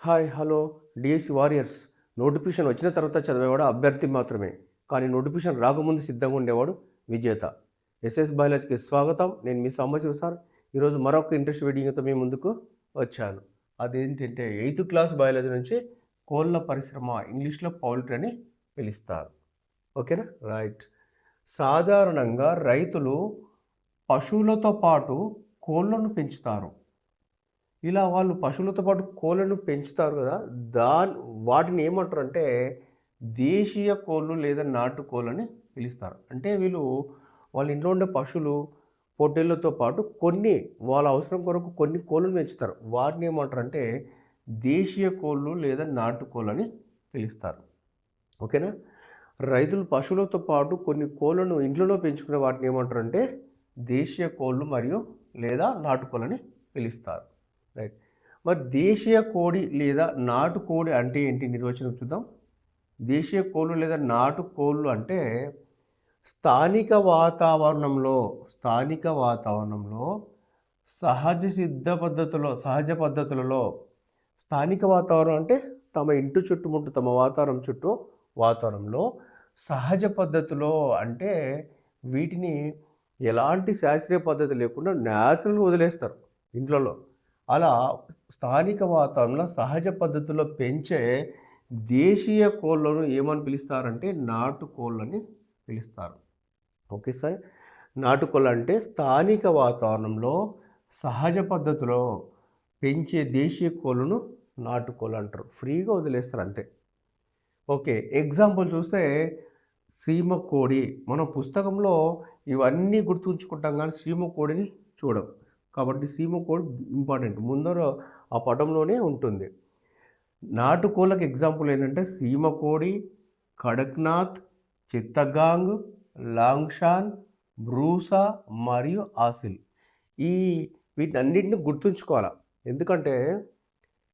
Hi hello DSC warriors. Notification వచ్చిన తర్వాత చదివేవాడు అభ్యర్థి మాత్రమే, కానీ నోటిఫికేషన్ రాకముందు సిద్ధంగా ఉండేవాడు విజేత. ఎస్ఎస్ బయాలజీకి స్వాగతం. నేను మీ సాంబశివ సార్. ఈరోజు మరొక ఇంట్రెస్ట్ వీడియోతో మీ ముందుకు వచ్చాను. అదేంటంటే 8th క్లాస్ బయాలజీ నుంచి కోళ్ళ పరిశ్రమ, ఇంగ్లీష్లో పౌల్ట్రీ అని పిలుస్తారు. ఓకేనా? రైట్. సాధారణంగా రైతులు పశువులతో పాటు కోళ్ళను పెంచుతారు. ఇలా వాళ్ళు పశువులతో పాటు కోళ్ళను పెంచుతారు కదా, వాటిని ఏమంటారంటే దేశీయ కోళ్ళు లేదా నాటు కోళ్ళని పిలుస్తారు. అంటే వీళ్ళు వాళ్ళ ఇంట్లో ఉండే పశువులు, పొట్టేళ్ళతో పాటు కొన్ని వాళ్ళ అవసరం కొరకు కొన్ని కోళ్ళను పెంచుతారు. వాటిని ఏమంటారంటే దేశీయ కోళ్ళు లేదా నాటు కోళ్ళని పిలుస్తారు. ఓకేనా? రైతులు పశువులతో పాటు కొన్ని కోళ్ళను ఇంట్లో పెంచుకునే వాటిని ఏమంటారంటే దేశీయ కోళ్ళు మరియు లేదా నాటుకోళ్ళని పిలుస్తారు. రైట్. మరి దేశీయ కోడి లేదా నాటు కోడి అంటే ఏంటి నిర్వచనం చూద్దాం. దేశీయ కోళ్ళు లేదా నాటు కోళ్ళు అంటే స్థానిక వాతావరణంలో సహజ పద్ధతులలో స్థానిక వాతావరణం అంటే తమ ఇంటి చుట్టుముట్టు తమ వాతావరణంలో సహజ పద్ధతిలో అంటే వీటిని ఎలాంటి శాస్త్రీయ పద్ధతి లేకుండా న్యాచురల్గా వదిలేస్తారు ఇంట్లలో. అలా స్థానిక వాతావరణంలో సహజ పద్ధతిలో పెంచే దేశీయ కోళ్ళను ఏమని పిలుస్తారంటే నాటుకోళ్ళని పిలుస్తారు. Okay sir. నాటుకోళ్ళు అంటే స్థానిక వాతావరణంలో సహజ పద్ధతిలో పెంచే దేశీయ కోళ్ళను నాటుకోళ్ళు అంటారు. ఫ్రీగా వదిలేస్తారు అంతే. ఓకే. ఎగ్జాంపుల్ చూస్తే సీమ కోడి. మనం పుస్తకంలో ఇవన్నీ గుర్తుంచుకుంటాం కానీ సీమ కోడిని చూడం. కాబట్టి సీమ కోడి ఇంపార్టెంట్, ముందర ఆ పటంలోనే ఉంటుంది. నాటుకోళ్ళకి ఎగ్జాంపుల్ ఏంటంటే సీమ కోడి, కడక్నాథ్, చిత్తగాంగ్, లాంగ్షాన్, బ్రూసా మరియు ఆసిల్. వీటన్నిటిని గుర్తుంచుకోవాలి. ఎందుకంటే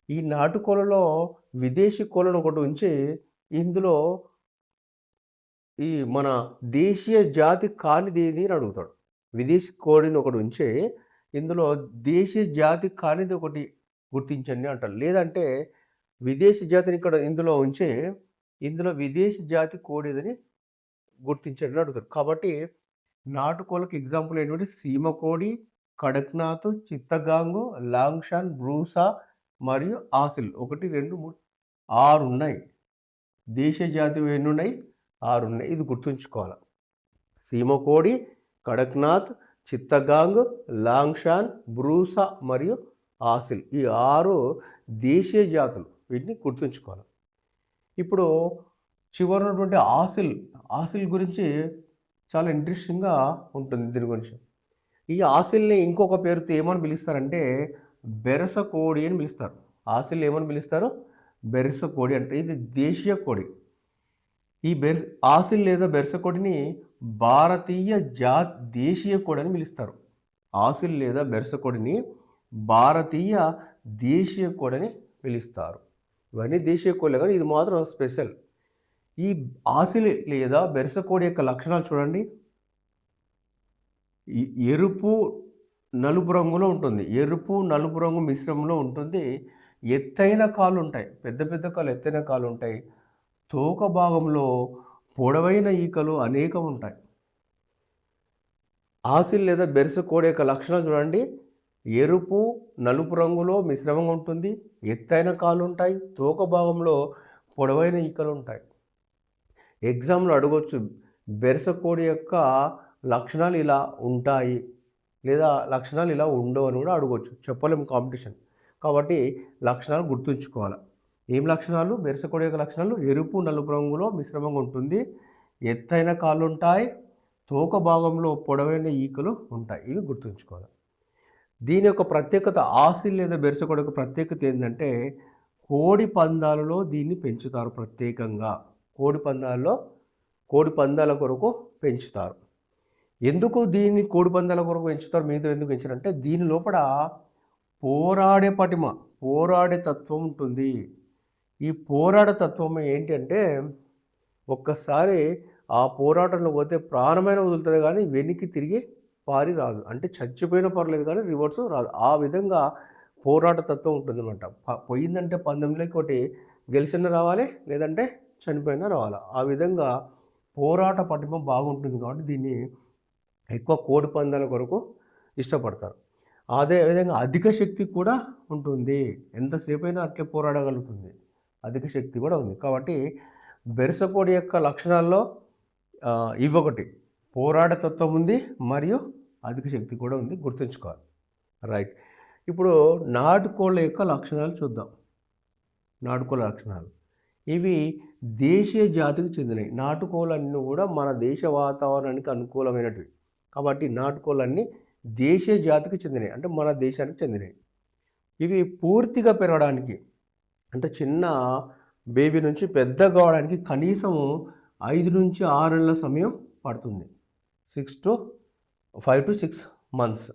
ఈ నాటుకోళ్ళలో విదేశీ కోళ్ళను ఒకటి ఉంచి ఇందులో ఈ మన దేశీయ జాతి కానిది ఏది అని అడుగుతాడు. విదేశీ కోడిని ఒకటి ఉంచి ఇందులో దేశీయ జాతి కానిది ఒకటి గుర్తించండి అంటారు. లేదంటే విదేశీ జాతిని ఇందులో ఉంచి ఇందులో విదేశీ జాతి కోడిదని గుర్తించండి అడుగుతారు. కాబట్టి నాటుకోళ్ళకి ఎగ్జాంపుల్ ఏంటంటే సీమ కోడి, కడక్నాథ్, చిత్తగాంగు, లాంగ్షాన్, బ్రూసా మరియు ఆసిల్. 1 2 3 6 ఉన్నాయి. దేశీయ జాతి ఎన్ని ఉన్నాయి? 6 ఉన్నాయి. ఇది గుర్తుంచుకోవాలి. సీమ కోడి, కడక్నాథ్, చిత్తగాంగ్, లాంగ్షాన్, బ్రూసా మరియు ఆసిల్. ఈ 6 దేశీయ జాతులు. వీటిని గుర్తుంచుకోవాలి. ఇప్పుడు చివరినటువంటి ఆసిల్ గురించి చాలా ఇంట్రెస్టింగ్గా ఉంటుంది. దీని గురించి ఈ ఆసిల్ని ఇంకొక పేరుతో ఏమని పిలుస్తారంటే బెరస కోడి అని పిలుస్తారు. ఆసిల్ ఏమని పిలుస్తారు? బెరస కోడి అంటే ఇది దేశీయ కోడి. ఈ ఆసిల్ లేదా బెరస కోడిని భారతీయ దేశీయ కోడి అని పిలుస్తారు. ఆసిల్ లేదా బెరస కోడిని భారతీయ దేశీయ కోడి అని పిలుస్తారు. ఇవన్నీ దేశీయ కోళ్ళే కానీ ఇది మాత్రం స్పెషల్. ఈ ఆసిల్ లేదా బెరస కోడి యొక్క లక్షణాలు చూడండి. ఎరుపు నలుపు రంగులో ఉంటుంది. ఎరుపు నలుపు రంగు మిశ్రమంలో ఉంటుంది. ఎత్తైన కాళ్ళు ఉంటాయి. పెద్ద కాళ్ళు, ఎత్తైన కాళ్ళు ఉంటాయి. తోక భాగంలో పొడవైన ఈకలు అనేకం ఉంటాయి. ఆసిల్ లేదా బెరస కోడి యొక్క లక్షణాలు చూడండి. ఎరుపు నలుపు రంగులో మిశ్రమంగా ఉంటుంది. ఎత్తైన కాళ్ళు ఉంటాయి. తోక భాగంలో పొడవైన ఈకలు ఉంటాయి. ఎగ్జామ్లో అడగవచ్చు, బెరస కోడి యొక్క లక్షణాలు ఇలా ఉంటాయి లేదా లక్షణాలు ఇలా ఉండవు అని కూడా అడగవచ్చు. చెప్పలేము కాంపిటీషన్. కాబట్టి లక్షణాలు గుర్తుంచుకోవాలి. ఏం లక్షణాలు? బెరస కోడి యొక్క లక్షణాలు ఎరుపు నలుపు రంగులో మిశ్రమంగా ఉంటుంది. ఎత్తైన కాళ్ళు ఉంటాయి. తోక భాగంలో పొడవైన ఈకలు ఉంటాయి. ఇవి గుర్తుంచుకోవాలి. దీని యొక్క ప్రత్యేకత, ఆసిల్ లేదా బెరస కోడి యొక్క ప్రత్యేకత ఏంటంటే కోడి పందాలలో దీన్ని పెంచుతారు. ప్రత్యేకంగా కోడి పందాల కొరకు పెంచుతారు. ఎందుకు దీన్ని కోడి పందాల కొరకు పెంచుతారు? మీతో ఎందుకు పెంచారంటే దీని లోపల పోరాడే తత్వం ఉంటుంది. ఈ పోరాడే తత్వం ఏంటి అంటే ఒక్కసారి ఆ పోరాటంలో పోతే ప్రాణమైన వదులుతుంది కానీ వెనక్కి తిరిగి పారి రాదు. అంటే చచ్చిపోయిన పర్లేదు కానీ రివర్స్ రాదు. ఆ విధంగా పోరాట తత్వం ఉంటుందన్నమాట. పోయిందంటే పందెంలోకి ఒకటి గెలిచిన రావాలి, లేదంటే చనిపోయినా రావాలి. ఆ విధంగా పోరాట పటిమ బాగుంటుంది కాబట్టి దీన్ని ఎక్కువ కోడి పందాల కొరకు ఇష్టపడతారు. అదే విధంగా అధిక శక్తి కూడా ఉంటుంది. ఎంతసేపైనా అట్లే పోరాడగలుగుతుంది. అధిక శక్తి కూడా ఉంది. కాబట్టి బెరసకోడి యొక్క లక్షణాల్లో ఇవొకటి పోరాటతత్వం ఉంది, మరియు అధిక శక్తి కూడా ఉంది, గుర్తుంచుకోవాలి. రైట్. ఇప్పుడు నాటుకోళ్ళ యొక్క లక్షణాలు చూద్దాం. నాటుకోళ్ళ లక్షణాలు ఇవి దేశీయ జాతికి చెందినవి. నాటుకోళ్ళన్నీ కూడా మన దేశ వాతావరణానికి అనుకూలమైనటివి. కాబట్టి నాటుకోళ్ళన్నీ దేశీయ జాతికి చెందినవి, అంటే మన దేశానికి చెందినవి. ఇవి పూర్తిగా పెరగడానికి, అంటే చిన్న బేబీ నుంచి పెద్ద కావడానికి కనీసం 5 నుంచి 6 నెలల సమయం పడుతుంది. 5 to 6 months.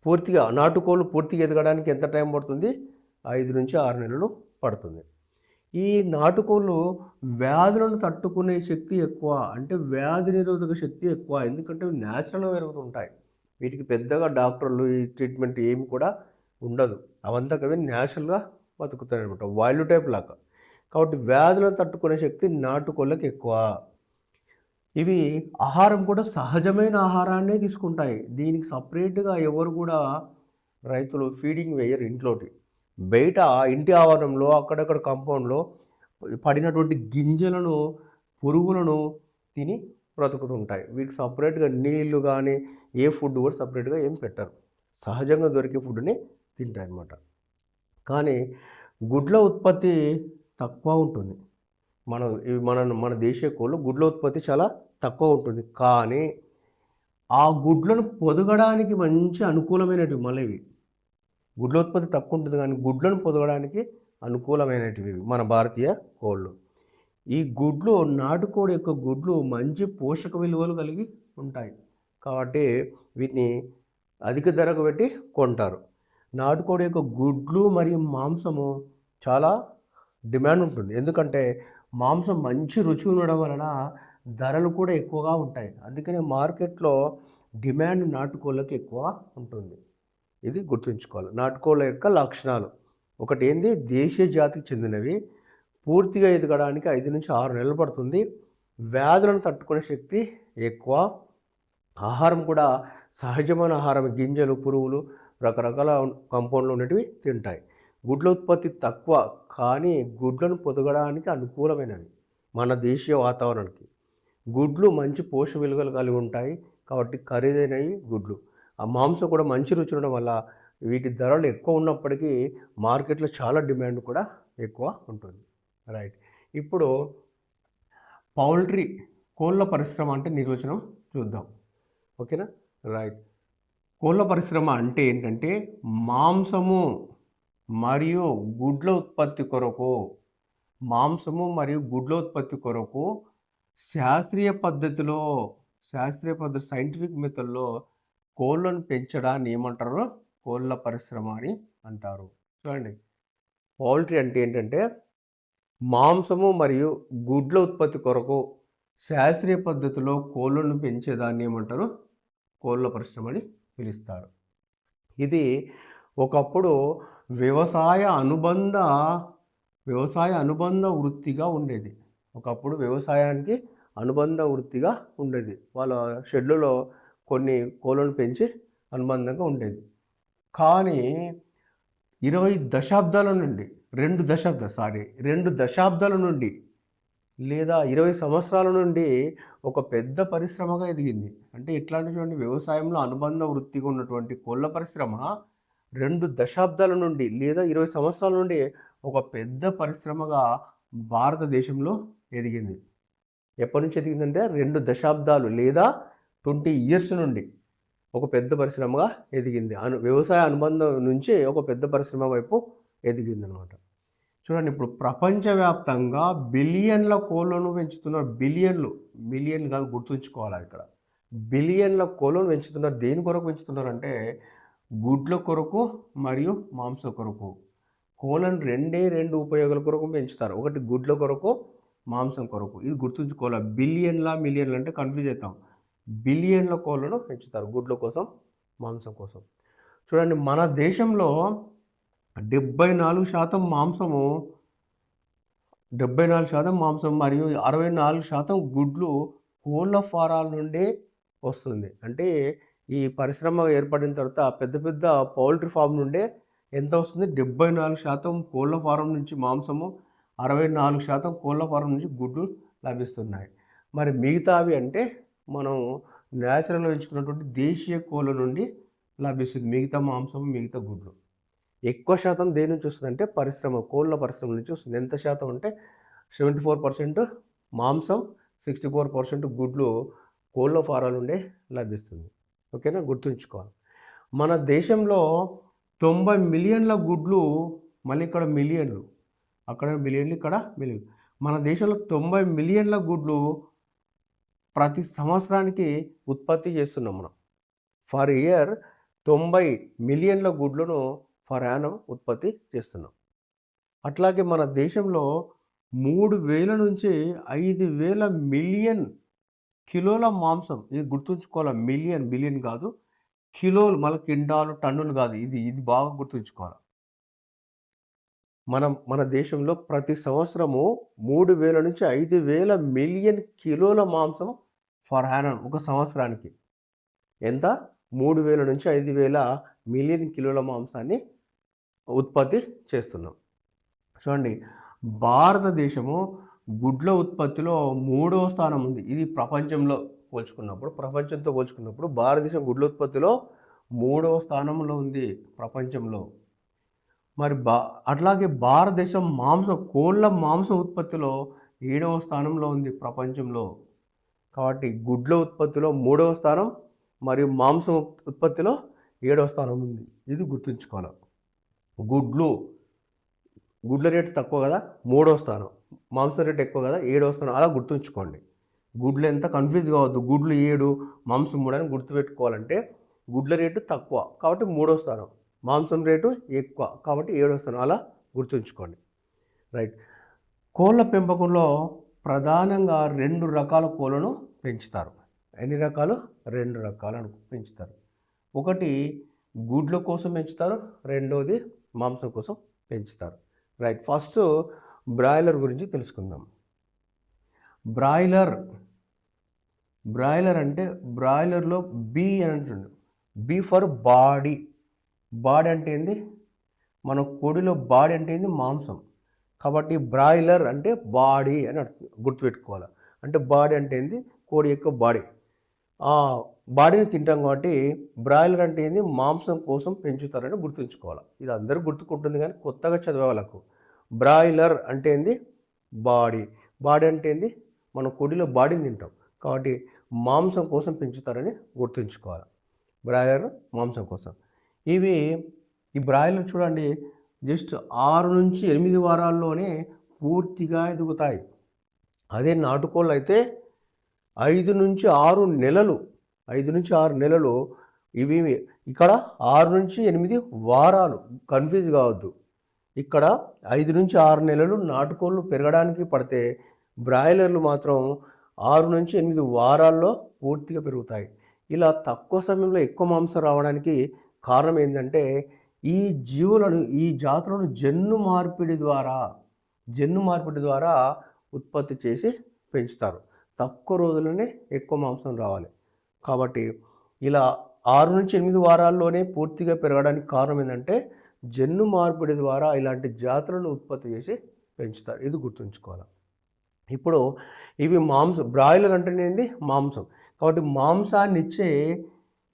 పూర్తిగా నాటుకోళ్ళు పూర్తిగా ఎదగడానికి ఎంత టైం పడుతుంది? 5 నుంచి 6 నెలలు పడుతుంది. ఈ నాటుకోళ్ళు వ్యాధులను తట్టుకునే శక్తి ఎక్కువ, అంటే వ్యాధి నిరోధక శక్తి ఎక్కువ. ఎందుకంటే న్యాచురల్గా పెరుగుతుంటాయి. వీటికి పెద్దగా డాక్టర్లు ఈ ట్రీట్మెంట్ ఏమి కూడా ఉండదు. అవంతా కవి న్యాచురల్గా బతుకుతాయి అనమాట, వైల్డ్ టైప్ లాగా. కాబట్టి వ్యాధులను తట్టుకునే శక్తి నాటుకోళ్ళకి ఎక్కువ. ఇవి ఆహారం కూడా సహజమైన ఆహారాన్నే తీసుకుంటాయి. దీనికి సపరేట్గా ఎవరు కూడా రైతులు ఫీడింగ్ వేయరు ఇంట్లోటి. బయట ఇంటి ఆవరణంలో అక్కడక్కడ కాంపౌండ్లో పడినటువంటి గింజలను, పురుగులను తిని బ్రతుకుతుంటాయి. వీటికి సపరేట్గా నీళ్లు కానీ ఏ ఫుడ్ కూడా సపరేట్గా ఏం పెట్టరు. సహజంగా దొరికే ఫుడ్ని తింటాయి అన్నమాట. కానీ గుడ్ల ఉత్పత్తి తక్కువ ఉంటుంది. మన దేశీయ కోళ్ళు గుడ్ల ఉత్పత్తి చాలా తక్కువ ఉంటుంది. కానీ ఆ గుడ్లను పొదగడానికి మంచి అనుకూలమైనటివి మళ్ళీ. గుడ్ల ఉత్పత్తి తక్కువ ఉంటుంది కానీ గుడ్లను పొదగడానికి అనుకూలమైనటివి మన భారతీయ కోళ్ళు. ఈ గుడ్లు, నాటుకోడి యొక్క గుడ్లు మంచి పోషక విలువలు కలిగి ఉంటాయి. కాబట్టి వీటిని అధిక ధరకు పెట్టి కొంటారు. నాటుకోడి యొక్క గుడ్లు మరియు మాంసము చాలా డిమాండ్ ఉంటుంది. ఎందుకంటే మాంసం మంచి రుచి ఉండడం వలన ధరలు కూడా ఎక్కువగా ఉంటాయి. అందుకనే మార్కెట్లో డిమాండ్ నాటుకోళ్ళకి ఎక్కువ ఉంటుంది. ఇది గుర్తుంచుకోవాలి. నాటుకోళ్ళ యొక్క లక్షణాలు ఒకటి ఏంది, దేశీయ జాతికి చెందినవి, పూర్తిగా ఎదగడానికి 5 నుంచి 6 నెలలు పడుతుంది, వ్యాధులను తట్టుకునే శక్తి ఎక్కువ, ఆహారం కూడా సహజమైన ఆహారం, గింజలు, పురుగులు, రకరకాల కాంపౌండ్లు ఉన్నటివి తింటాయి. గుడ్ల ఉత్పత్తి తక్కువ కానీ గుడ్లను పొదగడానికి అనుకూలమైనవి మన దేశీయ వాతావరణానికి. గుడ్లు మంచి పోషక విలువలు కలిగి ఉంటాయి కాబట్టి ఖరీదైనవి గుడ్లు. ఆ మాంసం కూడా మంచి రుచి ఉండడం వల్ల వీటి ధరలు ఎక్కువ ఉన్నప్పటికీ మార్కెట్లో చాలా డిమాండ్ కూడా ఎక్కువ ఉంటుంది. రైట్. ఇప్పుడు పౌల్ట్రీ, కోళ్ళ పరిశ్రమ అంటే నిర్వచనం చూద్దాం. ఓకేనా? రైట్. కోళ్ళ పరిశ్రమ అంటే ఏంటంటే మాంసము మరియు గుడ్ల ఉత్పత్తి కొరకు, శాస్త్రీయ పద్ధతి సైంటిఫిక్ మెథడ్లో కోళ్ళను పెంచడాన్ని ఏమంటారు? కోళ్ళ పరిశ్రమ అని అంటారు. చూడండి, పౌల్ట్రీ అంటే ఏంటంటే మాంసము మరియు గుడ్ల ఉత్పత్తి కొరకు శాస్త్రీయ పద్ధతిలో కోళ్ళను పెంచేదాన్ని ఏమంటారు? కోళ్ళ పరిశ్రమ అని పిలుస్తారు. ఇది ఒకప్పుడు వ్యవసాయ అనుబంధ వృత్తిగా ఉండేది. ఒకప్పుడు వ్యవసాయానికి అనుబంధ వృత్తిగా ఉండేది. వాళ్ళ షెడ్లలో కొన్ని కోళ్ళను పెంచి అనుబంధంగా ఉండేది. కానీ 2 దశాబ్దాల నుండి లేదా 20 సంవత్సరాల నుండి ఒక పెద్ద పరిశ్రమగా ఎదిగింది. అంటే ఇట్లాంటి వ్యవసాయంలో అనుబంధ వృత్తిగా ఉన్నటువంటి కోళ్ళ పరిశ్రమ 2 దశాబ్దాల నుండి లేదా 20 సంవత్సరాల నుండి ఒక పెద్ద పరిశ్రమగా భారతదేశంలో ఎదిగింది. ఎప్పటి నుంచి ఎదిగిందంటే 2 దశాబ్దాలు లేదా 20 years నుండి ఒక పెద్ద పరిశ్రమగా ఎదిగింది. వ్యవసాయ అనుబంధం నుంచి ఒక పెద్ద పరిశ్రమ వైపు ఎదిగింది అనమాట. చూడండి, ఇప్పుడు ప్రపంచవ్యాప్తంగా బిలియన్ల కోళ్ళను పెంచుతున్నారు. మిలియన్ కాదు, గుర్తుంచుకోవాలి ఇక్కడ. బిలియన్ల కోళ్ళను పెంచుతున్నారు. దేని కొరకు పెంచుతున్నారు అంటే గుడ్ల కొరకు మరియు మాంసం కొరకు. కోళ్ళను 2 ఉపయోగాల కొరకు పెంచుతారు. ఒకటి గుడ్ల కొరకు, మాంసం కొరకు. ఇది గుర్తుంచుకోవాలి. మిలియన్ల అంటే కన్ఫ్యూజ్ అవుతాం. బిలియన్ల కోళ్ళను పెంచుతారు గుడ్ల కోసం, మాంసం కోసం. చూడండి, మన దేశంలో 74% మాంసము 74% మాంసం మరియు 64% గుడ్లు కోళ్ళ ఫారాల నుండే వస్తుంది. అంటే ఈ పరిశ్రమ ఏర్పడిన తర్వాత పెద్ద పెద్ద పౌల్ట్రీ ఫామ్ నుండే ఎంత వస్తుంది? 74% కోళ్ళ ఫారం నుంచి మాంసము, 64% కోళ్ళ ఫారం నుంచి గుడ్లు లభిస్తున్నాయి. మరి మిగతావి అంటే మనం న్యాచురల్‌గా పెంచుకున్నటువంటి దేశీయ కోళ్ళ నుండి లభిస్తుంది మిగతా మాంసం, మిగతా గుడ్లు. ఎక్కువ శాతం దేని నుంచి వస్తుందంటే కోళ్ళ పరిశ్రమ నుంచి వస్తుంది. ఎంత శాతం అంటే 74% మాంసం, 64% గుడ్లు కోళ్ళ ఫారాల నుండే లభిస్తుంది. ఓకేనా, గుర్తుంచుకోవాలి. మన దేశంలో 90 మిలియన్ల గుడ్లు, మళ్ళీ ఇక్కడ మిలియన్లు, అక్కడ మిలియన్లు, ఇక్కడ మిలియన్లు. మన దేశంలో 90 మిలియన్ల గుడ్లు ప్రతి సంవత్సరానికి ఉత్పత్తి చేస్తున్నాం మనం. ఫర్ ఇయర్ 90 మిలియన్ల గుడ్లను ఫర్ యానం ఉత్పత్తి చేస్తున్నాం. అట్లాగే మన దేశంలో 3000 నుంచి 5000 మిలియన్ కిలోల మాంసం, ఇది గుర్తుంచుకోవాలి. మిలియన్, బిలియన్ కాదు, కిలోలు, మళ్ళీ కింటాలు, టన్నులు కాదు. ఇది బాగా గుర్తుంచుకోవాలి. మన దేశంలో ప్రతి సంవత్సరము 3000 నుంచి 5000 మిలియన్ కిలోల మాంసం ఫర్ యానం, ఒక సంవత్సరానికి. ఎంత? 3000 నుంచి 5000 మిలియన్ కిలోల మాంసాన్ని ఉత్పత్తి చేస్తున్నాం. చూడండి, భారతదేశము గుడ్ల ఉత్పత్తిలో 3వ స్థానం ఉంది. ఇది ప్రపంచంతో పోల్చుకున్నప్పుడు భారతదేశం గుడ్ల ఉత్పత్తిలో 3వ స్థానంలో ఉంది ప్రపంచంలో. మరి అట్లాగే భారతదేశం కోళ్ళ మాంసం ఉత్పత్తిలో 7వ స్థానంలో ఉంది ప్రపంచంలో. కాబట్టి గుడ్ల ఉత్పత్తిలో 3వ స్థానం మరియు మాంసం ఉత్పత్తిలో 7వ స్థానం ఉంది. ఇది గుర్తుంచుకోవాలి. గుడ్ల రేటు తక్కువ కదా, 3వ స్థానం. మాంసం రేటు ఎక్కువ కదా, 7వ స్థానం. అలా గుర్తుంచుకోండి. గుడ్లు ఎంత కన్ఫ్యూజ్ కావద్దు. గుడ్లు 7, మాంసం 3 అని గుర్తుపెట్టుకోవాలంటే గుడ్ల రేటు తక్కువ కాబట్టి 3వ స్థానం, మాంసం రేటు ఎక్కువ కాబట్టి 7వ స్థానం. అలా గుర్తుంచుకోండి. రైట్. కోళ్ళ పెంపకంలో ప్రధానంగా 2 రకాల కోళ్ళను పెంచుతారు. ఎన్ని రకాలు? 2 రకాలను పెంచుతారు. ఒకటి గుడ్ల కోసం పెంచుతారు, రెండోది మాంసం కోసం పెంచుతారు. రైట్. ఫస్ట్ బ్రాయిలర్ గురించి తెలుసుకుందాం. బ్రాయిలర్ అంటే బ్రాయిలర్లో బీ అని అంటుండు. Be for body. బాడీ అంటే ఏంది? మన కోడిలో బాడీ అంటే ఏంది? మాంసం. కాబట్టి బ్రాయిలర్ అంటే బాడీ అని గుర్తుపెట్టుకోవాలి. అంటే బాడీ అంటే ఏంది? కోడి యొక్క బాడీ. ఆ బాడీని తింటాం కాబట్టి బ్రాయిలర్ అంటే ఏంది? మాంసం కోసం పెంచుతారని గుర్తుంచుకోవాలి. ఇది అందరూ గుర్తుకుంటుంది కానీ కొత్తగా చదివే వాళ్ళకు బ్రాయిలర్ అంటే ఏంది? బాడీ. బాడీ అంటే ఏంది? మన కోడిలో బాడీని తింటాం కాబట్టి మాంసం కోసం పెంచుతారని గుర్తుంచుకోవాలి. బ్రాయిలర్ మాంసం కోసం. ఈ బ్రాయిలర్ చూడండి, జస్ట్ 6 నుంచి 8 వారాల్లోనే పూర్తిగా ఎదుగుతాయి. అదే నాటుకోళ్ళు అయితే 5 నుంచి 6 నెలలు. ఇవి ఇక్కడ 6 నుంచి 8 వారాలు. కన్ఫ్యూజ్ కావద్దు. ఇక్కడ 5 నుంచి 6 నెలలు నాటుకోళ్ళు పెరగడానికి పడితే బ్రాయిలర్లు మాత్రం 6 నుంచి 8 వారాల్లో పూర్తిగా పెరుగుతాయి. ఇలా తక్కువ సమయంలో ఎక్కువ మాంసం రావడానికి కారణం ఏంటంటే ఈ జాతులను జన్యు మార్పిడి ద్వారా ఉత్పత్తి చేసి పెంచుతారు. తక్కువ రోజుల్లోనే ఎక్కువ మాంసం రావాలి. కాబట్టి ఇలా 6 నుంచి 8 వారాల్లోనే పూర్తిగా పెరగడానికి కారణం ఏంటంటే జన్యు మార్పిడి ద్వారా ఇలాంటి జాతులను ఉత్పత్తి చేసి పెంచుతారు. ఇది గుర్తుంచుకోవాలి. ఇప్పుడు ఇవి బ్రాయిలర్ అంటేనేది మాంసం. కాబట్టి మాంసాన్ని ఇచ్చే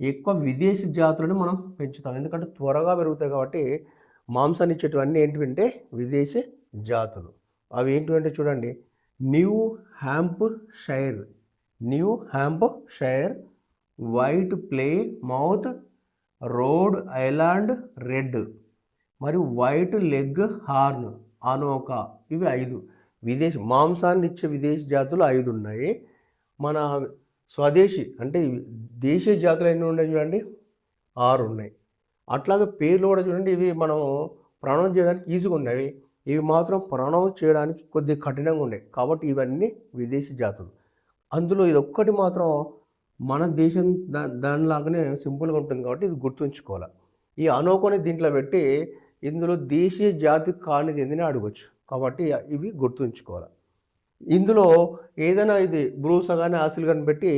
ఎక్కువ విదేశీ జాతులను మనం పెంచుతాం. ఎందుకంటే త్వరగా పెరుగుతాయి కాబట్టి మాంసాన్ని ఇచ్చేటివన్నీ ఏంటివంటే విదేశీ జాతులు. అవి ఏంటివంటే చూడండి, new Hampshire, white play mouth, road Island red మరియు వైట్ లెగ్ హార్న్, అనోకా. ఇవి 5 మాంసాన్ని ఇచ్చే విదేశీ జాతులు 5 ఉన్నాయి. మన స్వదేశీ అంటే దేశీయ జాతులు ఎన్ని ఉన్నాయి చూడండి, 6 ఉన్నాయి. అట్లాగే పేర్లు కూడా చూడండి, ఇవి మనం ప్రొనౌన్స్ చేయడానికి ఈజీగా ఉన్నాయి. ఇవి మాత్రం ప్రొనౌన్స్ చేయడానికి కొద్దిగా కఠినంగా ఉన్నాయి. కాబట్టి ఇవన్నీ విదేశీ జాతులు. అందులో ఇది ఒక్కటి మాత్రం మన దేశం దానిలాగానే సింపుల్గా ఉంటుంది కాబట్టి ఇది గుర్తుంచుకోవాలి. ఈ అనోకోని దీంట్లో పెట్టి ఇందులో దేశీయ జాతి కానిది ఏందని అడగొచ్చు. కాబట్టి ఇవి గుర్తుంచుకోవాలి. ఇందులో ఏదైనా ఇది బ్రూస గాని, ఆసిల్ గాని పెట్టి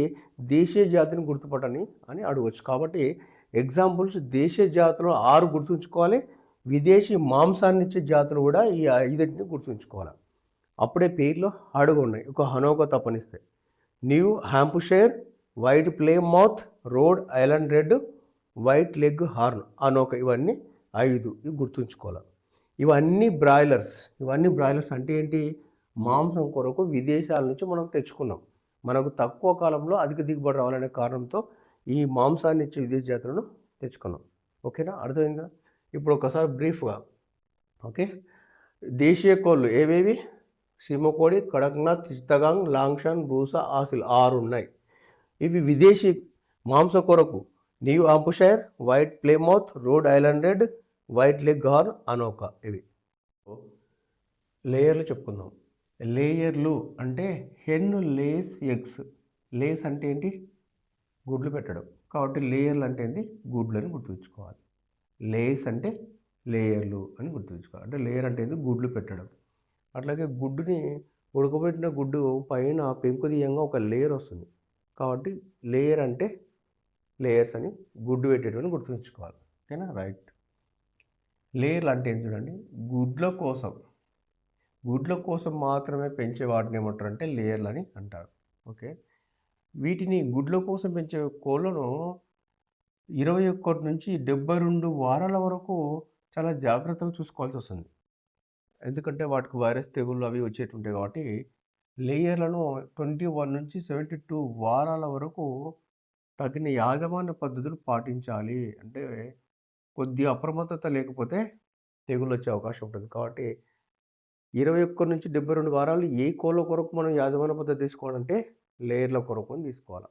దేశీయ జాతిని గుర్తుపట్టని అని అడగొచ్చు. కాబట్టి ఎగ్జాంపుల్స్ దేశీయ జాతులు 6 గుర్తుంచుకోవాలి. విదేశీ మాంసాన్నిచ్చే జాతులు కూడా ఈ 5టిని గుర్తుంచుకోవాలి. అప్పుడే పేర్లు అడుగున్నాయి. ఒక హనోకా తప్పనిస్తే New Hampshire, white Plymouth, Rhode Island red, white leghorn, Ancona, ఇవన్నీ 5 ఇవి గుర్తుంచుకోవాలి. ఇవన్నీ బ్రాయిలర్స్ అంటే ఏంటి? మాంసం కొరకు విదేశాల నుంచి మనం తెచ్చుకున్నాం. మనకు తక్కువ కాలంలో అధిక దిగుబడి రావాలనే కారణంతో ఈ మాంసాన్ని ఇచ్చే విదేశీ జాతులను తెచ్చుకున్నాం. ఓకేనా? అర్థమైందా? ఇప్పుడు ఒకసారి బ్రీఫ్గా ఓకే. దేశీయ కోళ్ళు ఏవేవి? సీమకోడి, కడక్నాథ్, చిత్తగాంగ్, లాంగ్షాన్, బ్రూసా, ఆసిల్ 6 ఉన్నాయి. ఇవి విదేశీ మాంసం కొరకు New Hampshire, white Plymouth, Rhode Island red, white leghorn, Ancona. ఇవి లేయర్లు చెప్పుకుందాం. లేయర్లు అంటే హెన్ లేస్ ఎగ్స్. లేస్ అంటే ఏంటి? గుడ్లు పెట్టడం. కాబట్టి లేయర్లు అంటే ఏంటి? గుడ్లు అని గుర్తుంచుకోవాలి. లేస్ అంటే లేయర్లు అని గుర్తుంచుకోవాలి. అంటే లేయర్ అంటే ఏంటి? గుడ్లు పెట్టడం. అట్లాగే గుడ్డుని ఉడకబెట్టిన గుడ్డు పైన పెంకుదీయంగా ఒక లేయర్ వస్తుంది. కాబట్టి లేయర్ అంటే లేయర్స్ అని గుడ్డు పెట్టేటని గుర్తుంచుకోవాలి. ఓకేనా? రైట్. లేయర్లు అంటే ఏంటి చూడండి. గుడ్ల కోసం మాత్రమే పెంచే వాటిని ఏమంటారంటే లేయర్లు అని అంటారు. ఓకే. వీటిని గుడ్ల కోసం పెంచే కోళ్ళను 21 నుంచి 72 వారాల వరకు చాలా జాగ్రత్తగా చూసుకోవాల్సి వస్తుంది. ఎందుకంటే వాటికి వైరస్ తెగుళ్ళు అవి వచ్చేటుంటాయి. కాబట్టి లేయర్లను 21 నుంచి 72 వారాల వరకు తగిన యాజమాన్య పద్ధతులు పాటించాలి. అంటే కొద్దిగా అప్రమత్తత లేకపోతే తెగుళ్ళు వచ్చే అవకాశం ఉంటుంది. కాబట్టి 21 నుంచి 72 వారాలు ఏ కోళ్ళ కొరకు మనం యాజమాన్య పద్ధతి తీసుకోవాలంటే లేయర్ల కొరకు అని తీసుకోవాలి.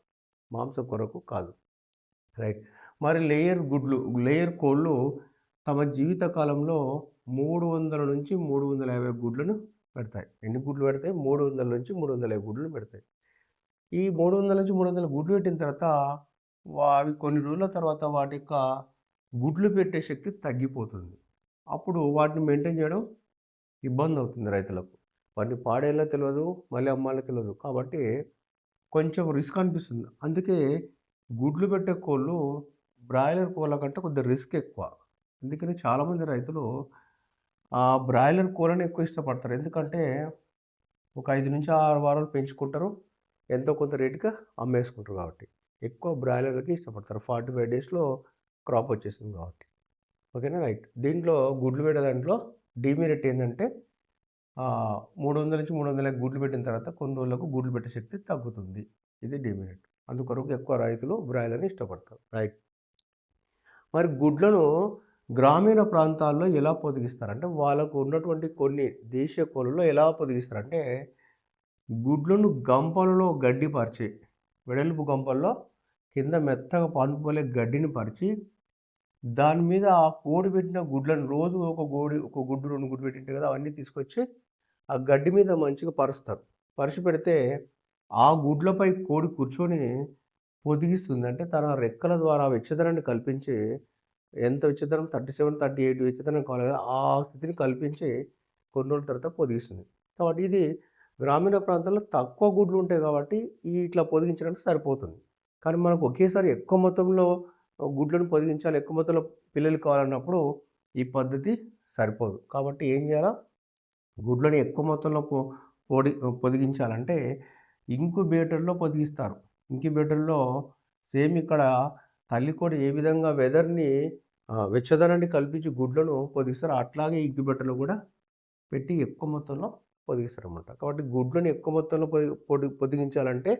మాంసం కొరకు కాదు. రైట్. మరి లేయర్ కోళ్ళు తమ జీవిత కాలంలో 300 నుంచి 350 గుడ్లను పెడతాయి. ఎన్ని గుడ్లు పెడతాయి? 300 నుంచి 350 గుడ్లు పెడతాయి. ఈ 300 నుంచి 300 గుడ్లు పెట్టిన తర్వాత అవి కొన్ని రోజుల తర్వాత వాటి యొక్క గుడ్లు పెట్టే శక్తి తగ్గిపోతుంది. అప్పుడు వాటిని మెయింటైన్ చేయడం ఇబ్బంది అవుతుంది రైతులకు. వాటిని పాడేలా తెలియదు, మళ్ళీ అమ్మాలో తెలియదు. కాబట్టి కొంచెం రిస్క్ అనిపిస్తుంది. అందుకే గుడ్లు పెట్టే కోళ్ళు బ్రాయిలర్ కోళ్ళ కంటే కొద్దిగా రిస్క్ ఎక్కువ. అందుకని చాలామంది రైతులు బ్రాయిలర్ కోళ్ళని ఎక్కువ ఇష్టపడతారు. ఎందుకంటే ఒక 5 నుంచి 6 వారాలు పెంచుకుంటారు. ఎంతో కొంత రేటుగా అమ్మేసుకుంటారు కాబట్టి ఎక్కువ బ్రాయిలర్లకి ఇష్టపడతారు. 45 డేస్లో క్రాప్ వచ్చేసింది కాబట్టి. ఓకేనా? రైట్. దీంట్లో గుడ్లు పెట్టే దాంట్లో డిమెరిట్ ఏంటంటే 300 నుంచి 350 గుడ్లు పెట్టిన తర్వాత కొన్ని రోజులకు గుడ్లు పెట్టే శక్తి తగ్గుతుంది. ఇది డిమెరిట్. అందుకొరకు ఎక్కువ రైతులు బ్రాయిలర్ని ఇష్టపడతారు. రైట్. మరి గుడ్లను గ్రామీణ ప్రాంతాల్లో ఎలా పొదిగిస్తారంటే వాళ్ళకు ఉన్నటువంటి కొన్ని దేశీయ కోళ్ళలో ఎలా పొదిగిస్తారంటే గుడ్లను గంపలలో గడ్డి పరిచి, వెడల్పు గంపల్లో కింద మెత్తగా పానుపోలే గడ్డిని పరిచి దాని మీద ఆ కోడి పెట్టిన గుడ్లను రోజు ఒక గుడ్డు 2 గుడ్లు పెట్టింటే కదా అవన్నీ తీసుకొచ్చి ఆ గడ్డి మీద మంచిగా పరుస్తారు. పరిచి పెడితే ఆ గుడ్లపై కోడి కూర్చొని పొదిగిస్తుంది. అంటే తన రెక్కల ద్వారా వెచ్చదనాన్ని కల్పించి, ఎంత వెచ్చదనం 37, 38 వెచ్చదనం కావాలి కదా ఆ స్థితిని కల్పించి కొన్ని రోజుల తర్వాత పొదిగిస్తుంది. కాబట్టి ఇది గ్రామీణ ప్రాంతాల్లో తక్కువ గుడ్లు ఉంటాయి కాబట్టి ఇట్లా పొదిగించడానికి సరిపోతుంది. కానీ మనకు ఒకేసారి ఎక్కువ మొత్తంలో గుడ్లను పొదిగించాలి, ఎక్కువ మొత్తంలో పిల్లలు కావాలన్నప్పుడు ఈ పద్ధతి సరిపోదు. కాబట్టి ఏం చేయాలా? గుడ్లను ఎక్కువ మొత్తంలో పొదిగించాలంటే ఇంక్యుబేటర్లో పొదిగిస్తారు. ఇంక్యుబేటర్లో సేమ్ ఇక్కడ తల్లికోడి ఏ విధంగా వెచ్చదనాన్ని కల్పించి గుడ్లను పొదిగిస్తారో అట్లాగే ఇంక్యుబేటర్లో కూడా పెట్టి ఎక్కువ మొత్తంలో పొదిగిస్తారన్నమాట. కాబట్టి గుడ్లను ఎక్కువ మొత్తంలో పొదిగించాలంటే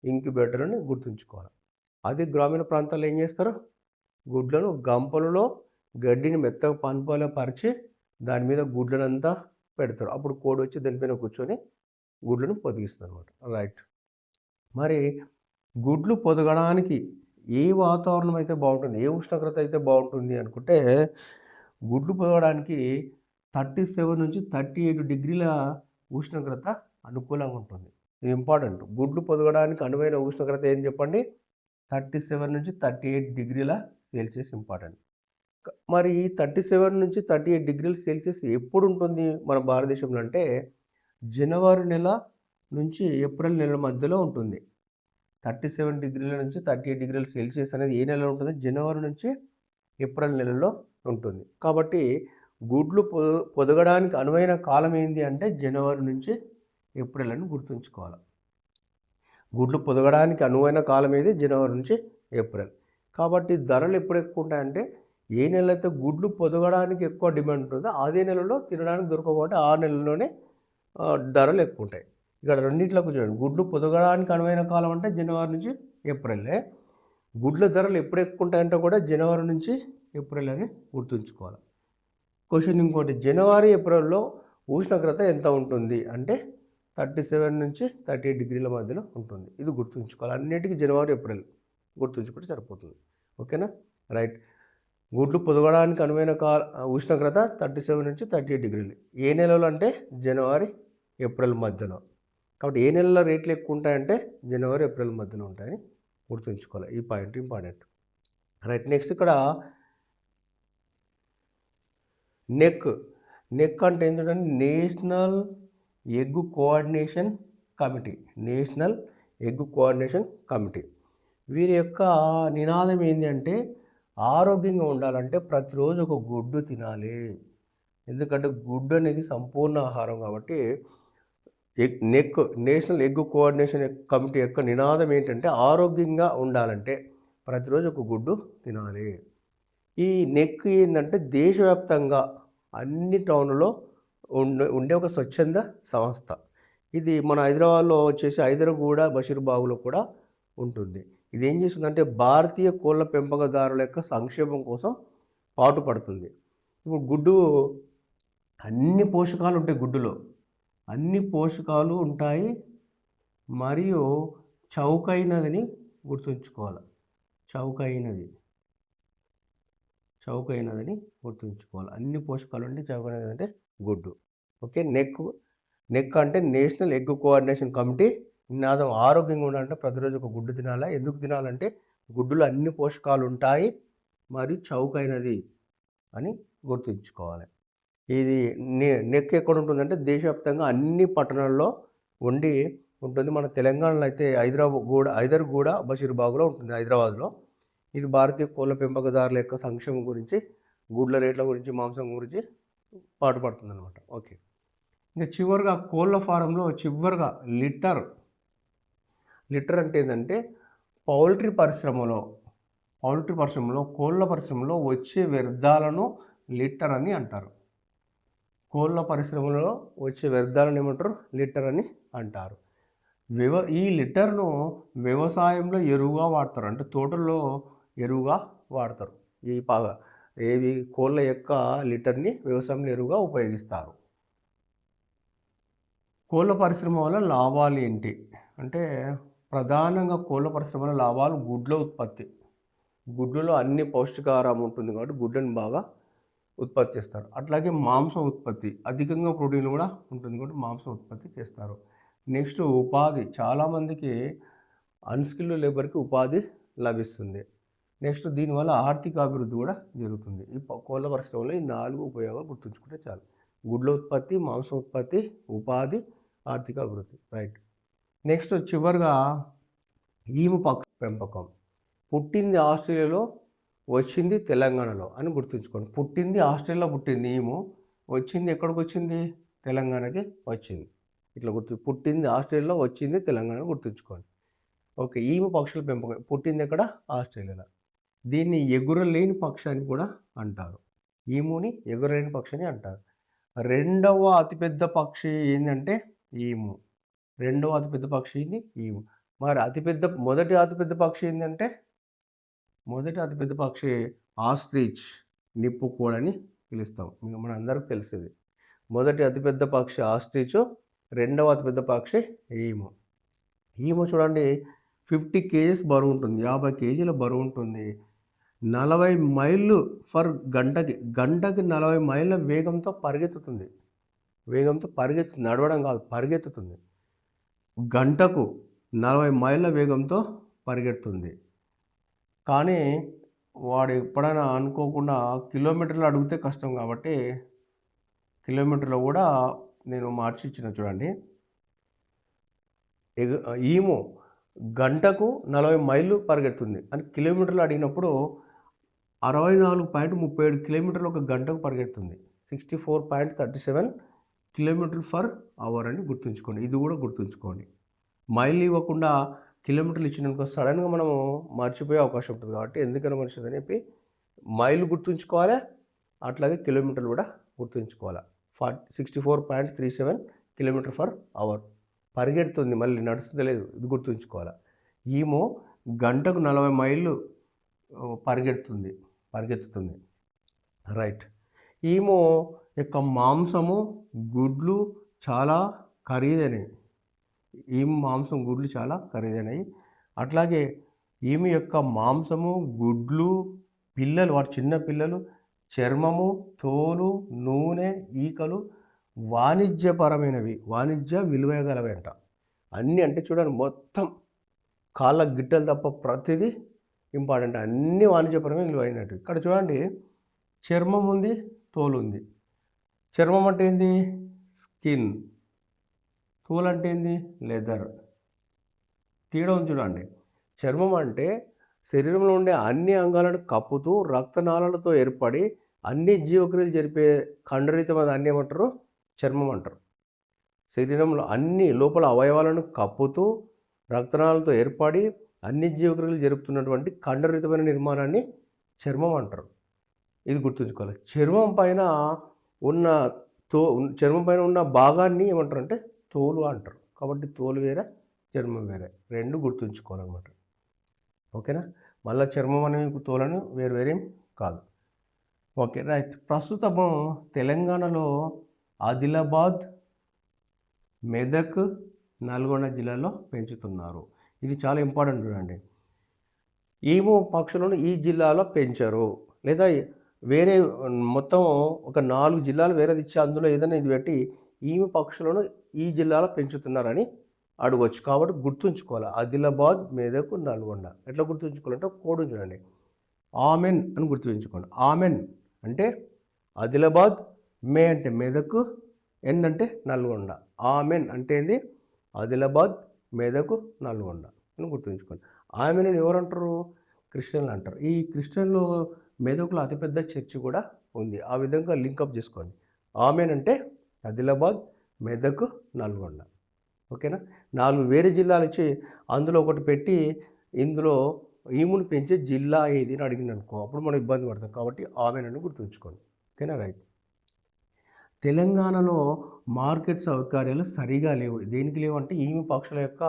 ఇంక్యుబేటర్ని గుర్తుంచుకోవాలి. అది గ్రామీణ ప్రాంతాల్లో ఏం చేస్తారు? గుడ్లను గంపలలో గడ్డిని మెత్తగా పాన్పాలో పరిచి దాని మీద గుడ్లనంతా పెడతారు. అప్పుడు కోడి వచ్చి దానిపైన కూర్చొని గుడ్లను పొదిగిస్తుంది అనమాట. రైట్. మరి గుడ్లు పొదగడానికి ఏ వాతావరణం అయితే బాగుంటుంది, ఏ ఉష్ణోగ్రత అయితే బాగుంటుంది అనుకుంటే గుడ్లు పొదగడానికి 37 నుంచి 38 డిగ్రీల ఉష్ణోగ్రత అనుకూలంగా ఉంటుంది. ఇది ఇంపార్టెంట్. గుడ్లు పొదగడానికి అనువైన ఉష్ణోగ్రత ఏం చెప్పండి? 37 నుంచి 38 డిగ్రీల సెల్సియస్ ఇంపార్టెంట్. మరి 37-38 డిగ్రీల సెల్సియస్ ఎప్పుడు ఉంటుంది మన భారతదేశంలో అంటే జనవరి నెల నుంచి ఏప్రిల్ నెల మధ్యలో ఉంటుంది. 37 డిగ్రీల నుంచి 38 డిగ్రీల సెల్సియస్ అనేది ఏ నెలలో ఉంటుంది? జనవరి నుంచి ఏప్రిల్ నెలలో ఉంటుంది. కాబట్టి గుడ్లు పొదగడానికి అనువైన కాలం ఏంది అంటే జనవరి నుంచి ఏప్రిల్ అని గుర్తుంచుకోవాలి. గుడ్లు పొదగడానికి అనువైన కాలం ఏది? జనవరి నుంచి ఏప్రిల్. కాబట్టి ధరలు ఎప్పుడు ఎక్కువ ఉంటాయంటే ఏ నెల అయితే గుడ్లు పొదగడానికి ఎక్కువ డిమాండ్ ఉంటుందో అదే నెలలో తినడానికి దొరకవు కాబట్టి ఆ నెలలోనే ధరలు ఎక్కువ ఉంటాయి. ఇక్కడ రెండింటిలోకి చూడండి, గుడ్లు పొదగడానికి అనువైన కాలం అంటే జనవరి నుంచి ఏప్రిలే. గుడ్ల ధరలు ఎప్పుడు ఎక్కువ ఉంటాయంటే కూడా జనవరి నుంచి ఏప్రిల్ అని గుర్తుంచుకోవాలి. క్వశ్చన్ ఇంకోటి, జనవరి ఏప్రిల్లో ఉష్ణోగ్రత ఎంత ఉంటుంది అంటే 37-38 డిగ్రీల మధ్యలో ఉంటుంది. ఇది గుర్తుంచుకోవాలి. అన్నిటికీ జనవరి ఏప్రిల్ గుర్తుంచుకుంటే సరిపోతుంది. ఓకేనా? రైట్. గుడ్లు పొదగడానికి అనువైన ఉష్ణోగ్రత 37-38 డిగ్రీలు. ఏ నెలలో అంటే జనవరి ఏప్రిల్ మధ్యలో. కాబట్టి ఏ నెలలో రేట్లు ఎక్కువ ఉంటాయంటే జనవరి ఏప్రిల్ మధ్యలో ఉంటాయని గుర్తుంచుకోవాలి. ఈ పాయింట్ ఇంపార్టెంట్. రైట్. నెక్స్ట్ ఇక్కడ నెక్ అంటే ఏంటంటే national egg coordination committee. National egg coordination committee వీరి యొక్క నినాదం ఏంటి అంటే ఆరోగ్యంగా ఉండాలంటే ప్రతిరోజు ఒక గుడ్డు తినాలి. ఎందుకంటే గుడ్డు అనేది సంపూర్ణ ఆహారం కాబట్టి నేషనల్ ఎగ్ కోఆర్డినేషన్ కమిటీ యొక్క నినాదం ఏంటంటే ఆరోగ్యంగా ఉండాలంటే ప్రతిరోజు ఒక గుడ్డు తినాలి. ఈ నెక్ ఏంటంటే దేశవ్యాప్తంగా అన్ని టౌన్లలో ఉండే ఒక స్వచ్ఛంద సంస్థ. ఇది మన హైదరాబాద్లో వచ్చేసి హైదరగూడ, బషీర్బాగ్లో కూడా ఉంటుంది. ఇది ఏం చేస్తుందంటే భారతీయ కోళ్ళ పెంపకదారుల యొక్క సంక్షేమం కోసం పాటుపడుతుంది. ఇప్పుడు గుడ్డు అన్ని పోషకాలు ఉంటాయి, గుడ్డులో అన్ని పోషకాలు ఉంటాయి మరియు చౌకైనదని గుర్తుంచుకోవాలి. చౌకైనదని గుర్తుంచుకోవాలి. అన్ని పోషకాలు ఉంటే చౌకైనది అంటే గుడ్డు. ఓకే. నెక్ అంటే నేషనల్ ఎగ్ కోఆర్డినేషన్ కమిటీ నినాదం ఆరోగ్యంగా ఉండాలంటే ప్రతిరోజు ఒక గుడ్డు తినాలా. ఎందుకు తినాలంటే గుడ్డులో అన్ని పోషకాలు ఉంటాయి మరియు చౌకైనది అని గుర్తుంచుకోవాలి. ఇది నెక్ ఎక్కడ ఉంటుందంటే దేశవ్యాప్తంగా అన్ని పట్టణాల్లో ఉంటుంది. మన తెలంగాణలో అయితే హైదర్గూడ, బషీర్బాగ్లో ఉంటుంది, హైదరాబాద్లో. ఇది భారతీయ కోళ్ళ పెంపకదారుల యొక్క సంక్షేమం గురించి, గుడ్ల రేట్ల గురించి, మాంసం గురించి పాటుపడుతుంది అనమాట. ఓకే. ఇంకా చివరిగా కోళ్ళ ఫారంలో లిటర్ అంటే ఏంటంటే పౌల్ట్రీ పరిశ్రమలో కోళ్ళ పరిశ్రమలో వచ్చే వ్యర్థాలను లిటర్ అని అంటారు. కోళ్ళ పరిశ్రమలో వచ్చే వ్యర్థాలను ఏమంటారు? లిటర్ అని అంటారు. ఈ లిటర్ను వ్యవసాయంలో ఎరువుగా వాడతారు. అంటే తోటల్లో ఎరువుగా వాడతారు. ఏవి కోళ్ళ యొక్క లిటర్ని వ్యవసాయంలో ఎరువుగా ఉపయోగిస్తారు. కోళ్ళ పరిశ్రమ వల్ల లాభాలు ఏంటి అంటే ప్రధానంగా కోళ్ళ పరిశ్రమల లాభాలు గుడ్ల ఉత్పత్తి. గుడ్లలో అన్ని పౌష్టికాహారం ఉంటుంది కాబట్టి గుడ్లను బాగా ఉత్పత్తి చేస్తారు. అట్లాగే మాంసం ఉత్పత్తి, అధికంగా ప్రోటీన్ కూడా ఉంటుంది కాబట్టి మాంసం ఉత్పత్తి చేస్తారు. నెక్స్ట్ ఉపాధి, చాలామందికి అన్స్కిల్డ్ లేబర్కి ఉపాధి లభిస్తుంది. నెక్స్ట్ దీనివల్ల ఆర్థిక అభివృద్ధి కూడా జరుగుతుంది. ఈ కోళ్ళ పరిశ్రమలో ఈ 4 ఉపయోగాలు గుర్తుంచుకుంటే చాలు. గుడ్ల ఉత్పత్తి, మాంసం ఉత్పత్తి, ఉపాధి, ఆర్థిక అభివృద్ధి. రైట్. నెక్స్ట్ చివరిగా ఈము పక్షి పెంపకం. పుట్టింది ఆస్ట్రేలియాలో, వచ్చింది తెలంగాణలో అని గుర్తుంచుకోండి. ఆస్ట్రేలియాలో పుట్టింది ఈము, వచ్చింది ఎక్కడికి వచ్చింది? తెలంగాణకి వచ్చింది. ఇట్లా పుట్టింది ఆస్ట్రేలియాలో, వచ్చింది తెలంగాణ గుర్తుంచుకోండి. ఓకే. ఈము పక్షుల పెంపకం పుట్టింది ఎక్కడ? ఆస్ట్రేలియాలో. దీన్ని ఎగురలేని పక్షి అని కూడా అంటారు. ఈముని ఎగురలేని పక్షి అని అంటారు. రెండవ అతిపెద్ద పక్షి ఏంటంటే ఈము. రెండవ అతిపెద్ద పక్షి ఇది ఈము. మరి మొదటి అతిపెద్ద పక్షి ఏంటంటే ఆస్ట్రిచ్, నిప్పుకోడని పిలుస్తాం. మన అందరికి తెలిసేది. మొదటి అతిపెద్ద పక్షి ఆస్ట్రిచ్, రెండవ అతిపెద్ద పక్షి ఈము. ఈము చూడండి 50 kgs బరువు ఉంటుంది, 50 kgల బరువు ఉంటుంది. 40 మైళ్ళు గంటకి 40 మైళ్ళ వేగంతో పరిగెత్తుతుంది. నడవడం కాదు, పరిగెత్తుతుంది. గంటకు 40 మైళ్ళ వేగంతో పరిగెడుతుంది. కానీ వాడు ఎప్పుడైనా అనుకోకుండా కిలోమీటర్లు అడిగితే కష్టం కాబట్టి కిలోమీటర్లో కూడా నేను మార్చి ఇచ్చిన చూడండి. ఈము గంటకు 40 మైళ్ళు పరిగెడుతుంది అని కిలోమీటర్లు అడిగినప్పుడు 64.37 కిలోమీటర్లు ఒక గంటకు పరిగెడుతుంది. 64.37 కిలోమీటర్ ఫర్ అవర్ అని గుర్తుంచుకోండి. ఇది కూడా గుర్తుంచుకోండి. మైళ్ళు ఇవ్వకుండా కిలోమీటర్లు ఇచ్చినానుకో సడన్గా మనము మర్చిపోయే అవకాశం ఉంటుంది కాబట్టి ఎందుకని మనిషి అని చెప్పి మైళ్ళు గుర్తుంచుకోవాలి, అట్లాగే కిలోమీటర్లు కూడా గుర్తుంచుకోవాలి. 64.37 కిలోమీటర్ ఫర్ అవర్ పరిగెడుతుంది, మళ్ళీ నడుస్తలేదు, ఇది గుర్తుంచుకోవాలి. ఈమో గంటకు 40 మైళ్ళు పరిగెత్తుతుంది. రైట్. ఈమో యొక్క మాంసము గుడ్లు చాలా ఖరీదైనవి. మాంసం గుడ్లు చాలా ఖరీదైనవి. అట్లాగే ఈమె యొక్క మాంసము గుడ్లు పిల్లలు, వాటి చిన్న పిల్లలు, చర్మము, తోలు, నూనె, ఈకలు వాణిజ్యపరమైనవి, వాణిజ్య విలువ గలవంట. అన్నీ అంటే చూడండి, మొత్తం కాళ్ళ గిట్టలు తప్ప ప్రతిదీ ఇంపార్టెంట్, అన్నీ వాణిజ్యపరమైన విలువైనట్టు. ఇక్కడ చూడండి, చర్మం ఉంది, తోలు ఉంది. చర్మం అంటే ఏంది? స్కిన్. తోలు అంటే ఏంది? లెదర్. తేడా ఉంది చూడండి. చర్మం అంటే శరీరంలో ఉండే అన్ని అంగాలను కప్పుతూ రక్తనాళాలతో ఏర్పడి అన్ని జీవక్రియలు జరిపే ఖండరహితమైన దాన్ని ఏమంటారు? చర్మం అంటారు. శరీరంలో అన్ని లోపల అవయవాలను కప్పుతూ రక్తనాళాలతో ఏర్పడి అన్ని జీవక్రియలు జరుపుతున్నటువంటి ఖండరహితమైన నిర్మాణాన్ని చర్మం అంటారు. ఇది గుర్తుంచుకోవాలి. చర్మం పైన ఉన్న భాగాన్ని ఏమంటారు అంటే తోలు అంటారు. కాబట్టి తోలు వేరే, చర్మం వేరే, రెండు గుర్తుంచుకోవాలన్నమాట. ఓకేనా? మళ్ళీ చర్మం అనేవి తోలను వేరేం కాదు. Okay, right. ప్రస్తుతము తెలంగాణలో ఆదిలాబాద్, మెదక్, నల్గొండ జిల్లాలో పెంచుతున్నారు. ఇది చాలా ఇంపార్టెంట్ చూడండి. ఈము పక్షులను ఈ జిల్లాలో పెంచరు, లేదా వేరే మొత్తం ఒక 4 జిల్లాలు వేరేది ఇచ్చి అందులో ఏదైనా ఇది పెట్టి ఈము పక్షులను ఈ జిల్లాలో పెంచుతున్నారని అడగవచ్చు. కాబట్టి గుర్తుంచుకోవాలి. ఆదిలాబాద్, మెదక్, నల్గొండ. ఎట్లా గుర్తుంచుకోవాలంటే కోడ్ చూడండి. ఆమెన్ అని గుర్తుంచుకోండి. ఆమెన్ అంటే ఆదిలాబాద్, మే అంటే మెదక్, ఎన్ అంటే నల్గొండ. ఆమెన్ అంటే ఏంది? ఆదిలాబాద్, మెదక్, నల్గొండ అని గుర్తుంచుకోండి. ఆమెన్ ఎవరు అంటారు? క్రిస్టియన్లు అంటారు. ఈ క్రిస్టియన్లు మెదక్లో అతిపెద్ద చర్చి కూడా ఉంది. ఆ విధంగా లింకప్ చేసుకోండి. ఆమెన్ అంటే ఆదిలాబాద్, మెదక్, నల్గొండ. ఓకేనా? 4 వేరే జిల్లాలు ఇచ్చి అందులో ఒకటి పెట్టి ఇందులో ఈమును పెంచే జిల్లా ఏది అని అడిగింది అనుకో, అప్పుడు మనం ఇబ్బంది పడతాం. కాబట్టి ఆమెన్ అని గుర్తుంచుకోండి. ఓకేనా? రైట్. తెలంగాణలో మార్కెట్ సౌకర్యాలు సరిగా లేవు. దేనికి లేవు అంటే ఈము పక్షుల యొక్క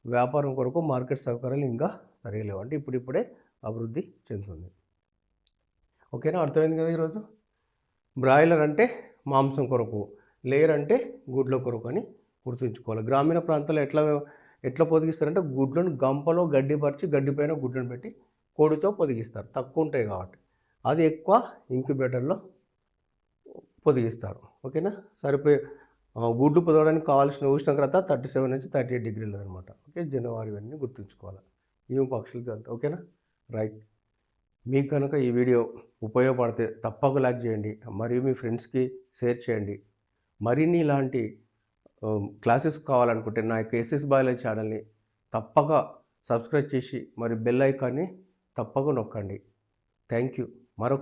వ్యాపారం కొరకు మార్కెట్ సౌకర్యాలు ఇంకా సరిగా లేవు. అంటే ఇప్పుడిప్పుడే అభివృద్ధి చెందుతుంది. ఓకేనా? అర్థమైంది కదా ఈరోజు? బ్రాయిలర్ అంటే మాంసం కొరకు, లేయర్ అంటే గుడ్ల కొరకు అని గుర్తుంచుకోవాలి. గ్రామీణ ప్రాంతాల్లో ఎట్లా పొదిగిస్తారంటే గుడ్లను గంపలో గడ్డిపరిచి గడ్డిపైన గుడ్లను పెట్టి కోడితో పొదిగిస్తారు. తక్కువ ఉంటాయి కాబట్టి. అది ఎక్కువ ఇంక్యుబేటర్లో పొదిగిస్తారు. ఓకేనా? సరిపోయే గుడ్లు పొదగడానికి కావాల్సిన ఉష్ణోగ్రత 37 నుంచి 38 డిగ్రీలు అనమాట. ఓకే, జనవరి ఇవన్నీ గుర్తుంచుకోవాలి. ఈము పక్షులకి అంతా. ఓకేనా? రైట్. మీకు కనుక ఈ వీడియో ఉపయోగపడితే తప్పక లైక్ చేయండి, మరియు మీ ఫ్రెండ్స్కి షేర్ చేయండి. మరిన్ని ఇలాంటి క్లాసెస్ కావాలనుకుంటే నా యొక్క ఎస్ఎస్ బయాలజీ ఛానల్ని తప్పక సబ్స్క్రైబ్ చేసి మరి బెల్ ఐకాన్ని తప్పక నొక్కండి. Thank you. మరొక